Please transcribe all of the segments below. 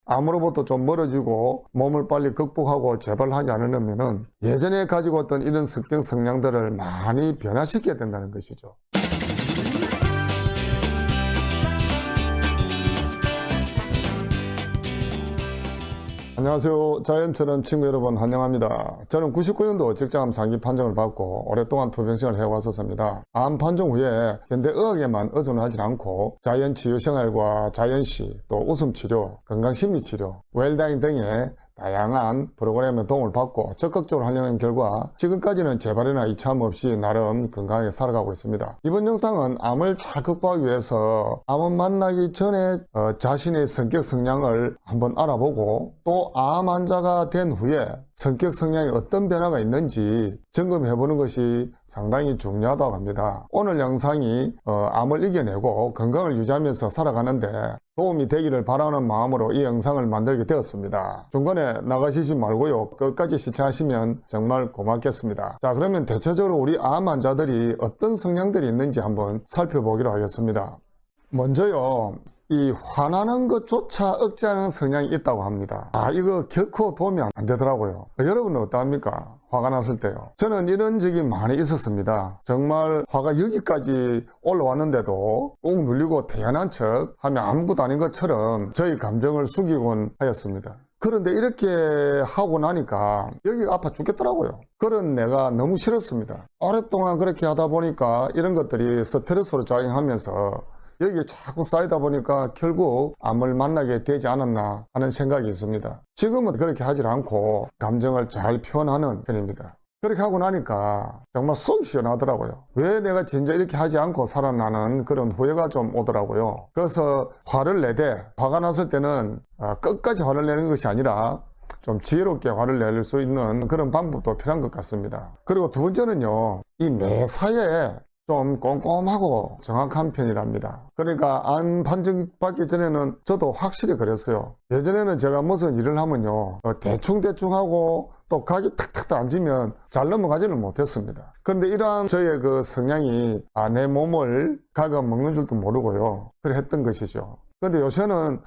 암으로부터 좀 멀어지고 몸을 빨리 극복하고 재발하지 않으려면 예전에 가지고 있던 이런 성격 성향들을 많이 변화시켜야 된다는 것이죠. 안녕하세요. 자연처럼 친구 여러분 환영합니다. 저는 99년도 직장암 상기 판정을 받고 오랫동안 투병생활을 해왔었습니다. 암 판정 후에 현대의학에만 의존하지 않고 자연치유생활과 자연시, 또 웃음치료, 건강심리치료, 웰다잉 등의 다양한 프로그램의 도움을 받고 적극적으로 활용한 결과 지금까지는 재발이나 이참 없이 나름 건강하게 살아가고 있습니다. 이번 영상은 암을 잘 극복하기 위해서 암을 만나기 전에 자신의 성격 성향을 한번 알아보고 또 암 환자가 된 후에 성격 성향에 어떤 변화가 있는지 점검해보는 것이 상당히 중요하다고 합니다. 오늘 영상이 암을 이겨내고 건강을 유지하면서 살아가는데 도움이 되기를 바라는 마음으로 이 영상을 만들게 되었습니다. 중간에 나가시지 말고요. 끝까지 시청하시면 정말 고맙겠습니다. 자, 그러면 대체적으로 우리 암 환자들이 어떤 성향들이 있는지 한번 살펴보기로 하겠습니다. 먼저요. 이 화나는 것조차 억제하는 성향이 있다고 합니다. 이거 결코 도움이 안 되더라고요. 여러분은 어떠합니까? 화가 났을 때요. 저는 이런 적이 많이 있었습니다. 정말 화가 여기까지 올라왔는데도 꾹 눌리고 태연한 척 하면 아무것도 아닌 것처럼 저희 감정을 숙이곤 하였습니다. 그런데 이렇게 하고 나니까 여기가 아파 죽겠더라고요. 그런 내가 너무 싫었습니다. 오랫동안 그렇게 하다 보니까 이런 것들이 스트레스로 작용하면서 여기에 자꾸 쌓이다 보니까 결국 암을 만나게 되지 않았나 하는 생각이 있습니다. 지금은 그렇게 하지 않고 감정을 잘 표현하는 편입니다. 그렇게 하고 나니까 정말 속이 시원하더라고요. 왜 내가 진짜 이렇게 하지 않고 살았나는 그런 후회가 좀 오더라고요. 그래서 화를 내되 화가 났을 때는 끝까지 화를 내는 것이 아니라 좀 지혜롭게 화를 낼 수 있는 그런 방법도 필요한 것 같습니다. 그리고 두 번째는요. 이 매사에 좀 꼼꼼하고 정확한 편이랍니다. 그러니까 암 판정 받기 전에는 저도 확실히 그랬어요. 예전에는 제가 무슨 일을 하면요 대충 하고 또 각이 탁탁 앉으면 잘 넘어가지는 못했습니다. 그런데 이러한 저의 그 성향이 내 몸을 갉아먹는 줄도 모르고요 그래 했던 것이죠. 근데 요새는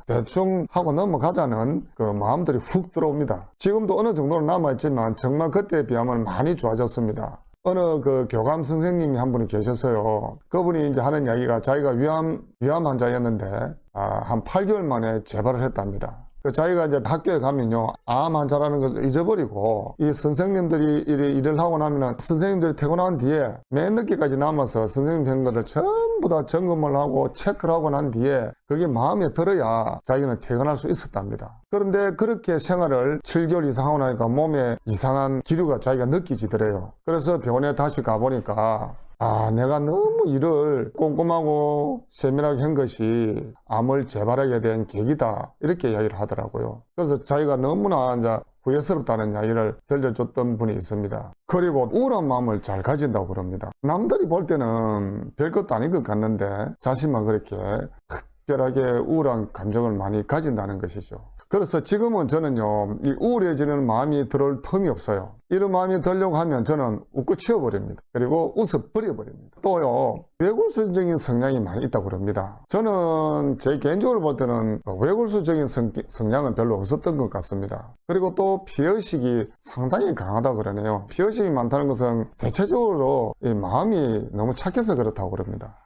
대충 하고 넘어가자는 그 마음들이 훅 들어옵니다. 지금도 어느 정도는 남아있지만 정말 그때에 비하면 많이 좋아졌습니다. 어느 그 교감 선생님이 한 분이 계셨어요. 그분이 이제 하는 이야기가 자기가 위암 환자였는데 한 8개월 만에 재발을 했답니다. 자기가 이제 학교에 가면요 암 환자라는 것을 잊어버리고 이 선생님들이 일을 하고 나면 선생님들이 퇴근한 뒤에 맨 늦게까지 남아서 선생님 한 것을 전부 다 점검을 하고 체크를 하고 난 뒤에 그게 마음에 들어야 자기는 퇴근할 수 있었답니다. 그런데 그렇게 생활을 7개월 이상 하고 나니까 몸에 이상한 기류가 자기가 느끼지더래요. 그래서 병원에 다시 가보니까 내가 너무 일을 꼼꼼하고 세밀하게 한 것이 암을 재발하게 된 계기다 이렇게 이야기를 하더라고요. 그래서 자기가 너무나 이제 후회스럽다는 이야기를 들려줬던 분이 있습니다. 그리고 우울한 마음을 잘 가진다고 그럽니다. 남들이 볼 때는 별것도 아닌 것 같는데 자신만 그렇게 특별하게 우울한 감정을 많이 가진다는 것이죠. 그래서 지금은 저는요 이 우울해지는 마음이 들어올 틈이 없어요. 이런 마음이 들려고 하면 저는 웃고 치워버립니다. 그리고 웃어버려버립니다. 또요 외골수적인 성향이 많이 있다고 그럽니다. 저는 제 개인적으로 볼 때는 외골수적인 성향은 별로 없었던 것 같습니다. 그리고 또 피해의식이 상당히 강하다고 그러네요. 피해의식이 많다는 것은 대체적으로 이 마음이 너무 착해서 그렇다고 그럽니다.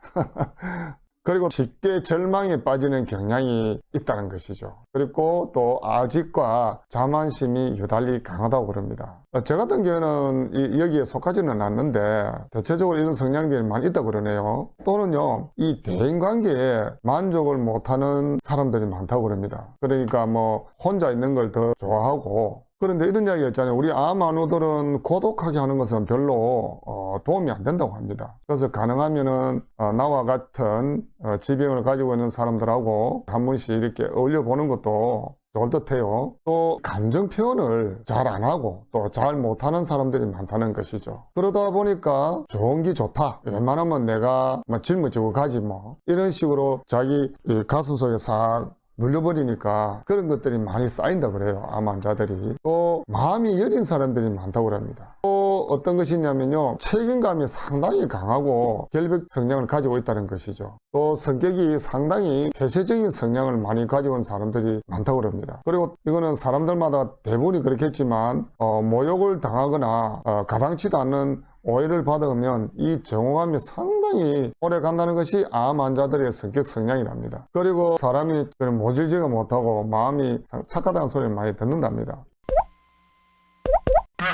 그리고 쉽게 절망에 빠지는 경향이 있다는 것이죠. 그리고 또 아직과 자만심이 유달리 강하다고 그럽니다. 저 같은 경우는 여기에 속하지는 않는데 대체적으로 이런 성향들이 많이 있다고 그러네요. 또는요 이 대인관계에 만족을 못하는 사람들이 많다고 그럽니다. 그러니까 혼자 있는 걸 더 좋아하고 그런데 이런 이야기가 있잖아요. 우리 암 환우들은 고독하게 하는 것은 별로 도움이 안 된다고 합니다. 그래서 가능하면은 나와 같은 질병을 가지고 있는 사람들하고 한 번씩 이렇게 어울려 보는 것도 좋을 듯해요. 또 감정 표현을 잘 안 하고 또 잘 못하는 사람들이 많다는 것이죠. 그러다 보니까 좋은 게 좋다. 웬만하면 내가 짊어지고 가지 이런 식으로 자기 가슴 속에 싹 눌려버리니까 그런 것들이 많이 쌓인다 그래요. 암 환자들이. 또 마음이 여린 사람들이 많다고 합니다. 또 어떤 것이냐면요, 책임감이 상당히 강하고 결벽 성향을 가지고 있다는 것이죠. 또 성격이 상당히 폐쇄적인 성향을 많이 가지고 있는 사람들이 많다고 합니다. 그리고 이거는 사람들마다 대부분이 그렇겠지만 모욕을 당하거나 가당치도 않는 오해를 받으면 이 정오감이 상당히 오래 간다는 것이 암 환자들의 성격 성향이랍니다. 그리고 사람이 모질지가 못하고 마음이 착하다는 소리를 많이 듣는답니다.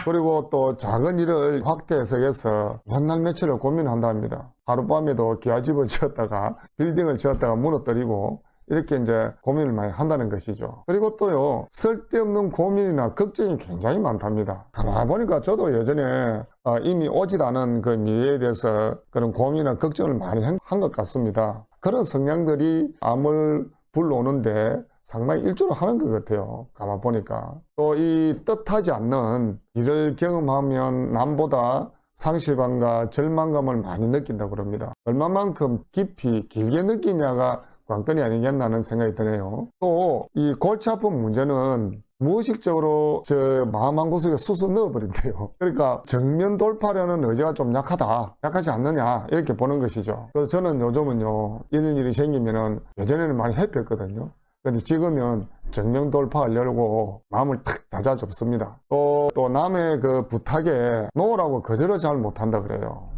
그리고 또 작은 일을 확대 해석해서 몇날 며칠을 고민한답니다. 하룻밤에도 기와집을 지었다가 빌딩을 지었다가 무너뜨리고 이렇게 이제 고민을 많이 한다는 것이죠. 그리고 또요, 쓸데없는 고민이나 걱정이 굉장히 많답니다. 가만히 보니까 저도 예전에 이미 오지도 않은 그 미래에 대해서 그런 고민이나 걱정을 많이 한 것 같습니다. 그런 성향들이 암을 불러오는데 상당히 일조를 하는 것 같아요. 가만 보니까. 또 이 뜻하지 않는 일을 경험하면 남보다 상실감과 절망감을 많이 느낀다고 합니다. 얼마만큼 깊이 길게 느끼냐가 관건이 아니겠나는 생각이 드네요. 또 이 골치 아픈 문제는 무의식적으로 저 마음 한 구석에 쑥쑥 넣어버린대요. 그러니까 정면 돌파하려는 의지가 좀 약하지 않느냐 이렇게 보는 것이죠. 그래서 저는 요즘은요, 이런 일이 생기면은 예전에는 많이 회피했거든요. 근데 지금은 정면 돌파하려고 마음을 탁 다잡습니다. 또 남의 그 부탁에 노라고 거절을 잘 못한다 그래요.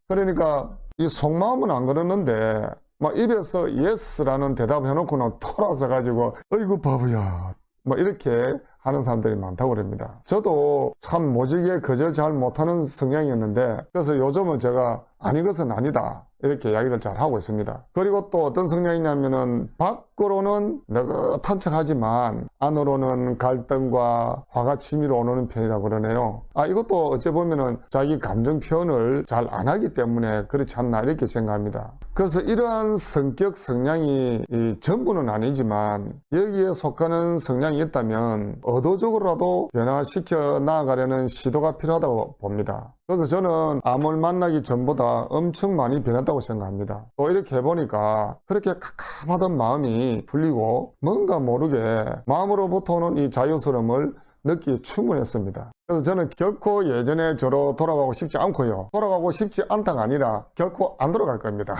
그러니까 이 속마음은 안 그러는데 막 입에서 예스라는 대답 해놓고는 돌아서 가지고 어이구 바보야 뭐 이렇게 하는 사람들이 많다고 그럽니다. 저도 참 모질게 거절 잘 못하는 성향이었는데 그래서 요즘은 제가 아니것은 아니다 이렇게 이야기를 잘 하고 있습니다. 그리고 또 어떤 성향이냐면은 밖으로는 느긋한 척하지만 안으로는 갈등과 화가 치밀어 오르는 편이라고 그러네요. 이것도 어찌 보면은 자기 감정 표현을 잘 안 하기 때문에 그렇지 않나 이렇게 생각합니다. 그래서 이러한 성격 성향이 전부는 아니지만 여기에 속하는 성향이 있다면 의도적으로라도 변화시켜 나아가려는 시도가 필요하다고 봅니다. 그래서 저는 암을 만나기 전보다 엄청 많이 변했다고 생각합니다. 또 이렇게 해보니까 그렇게 깝깝하던 마음이 풀리고 뭔가 모르게 마음으로부터 오는 이 자유스러움을 느끼기 충분했습니다. 그래서 저는 결코 예전에 저로 돌아가고 싶지 않고요. 돌아가고 싶지 않다가 아니라 결코 안 돌아갈 겁니다.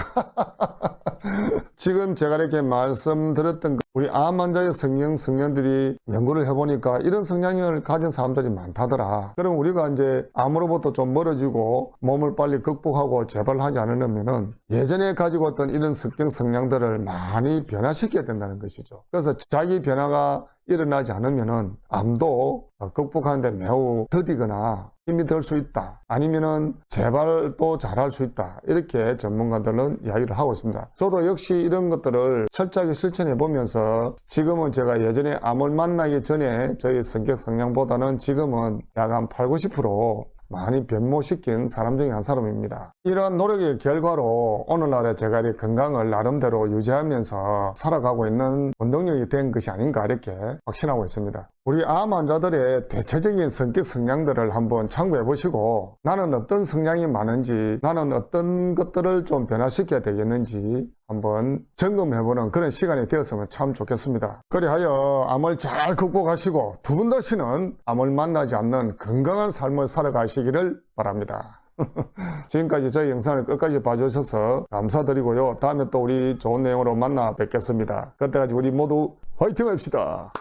지금 제가 이렇게 말씀드렸던 우리 암 환자의 성향들이 연구를 해보니까 이런 성향을 가진 사람들이 많다더라. 그럼 우리가 이제 암으로부터 좀 멀어지고 몸을 빨리 극복하고 재발하지 않으려면은 예전에 가지고 있던 이런 성격 성향들을 많이 변화시켜야 된다는 것이죠. 그래서 자기 변화가 일어나지 않으면은 암도 극복하는 데 매우 더디거나 힘이 들 수 있다. 아니면은 재발도 잘할 수 있다. 이렇게 전문가들은 이야기를 하고 있습니다. 저도 역시 이런 것들을 철저하게 실천해 보면서 지금은 제가 예전에 암을 만나기 전에 저희 성격 성향보다는 지금은 약 한 80~90% 많이 변모시킨 사람 중에 한 사람입니다. 이러한 노력의 결과로 오늘날에 제가 이 건강을 나름대로 유지하면서 살아가고 있는 원동력이 된 것이 아닌가 이렇게 확신하고 있습니다. 우리 암 환자들의 대체적인 성격 성향들을 한번 참고해 보시고 나는 어떤 성향이 많은지 나는 어떤 것들을 좀 변화시켜야 되겠는지 한번 점검해보는 그런 시간이 되었으면 참 좋겠습니다. 그리하여 암을 잘 극복하시고 두 분 다시는 암을 만나지 않는 건강한 삶을 살아가시기를 바랍니다. 지금까지 저희 영상을 끝까지 봐주셔서 감사드리고요. 다음에 또 우리 좋은 내용으로 만나 뵙겠습니다. 그때까지 우리 모두 화이팅 합시다.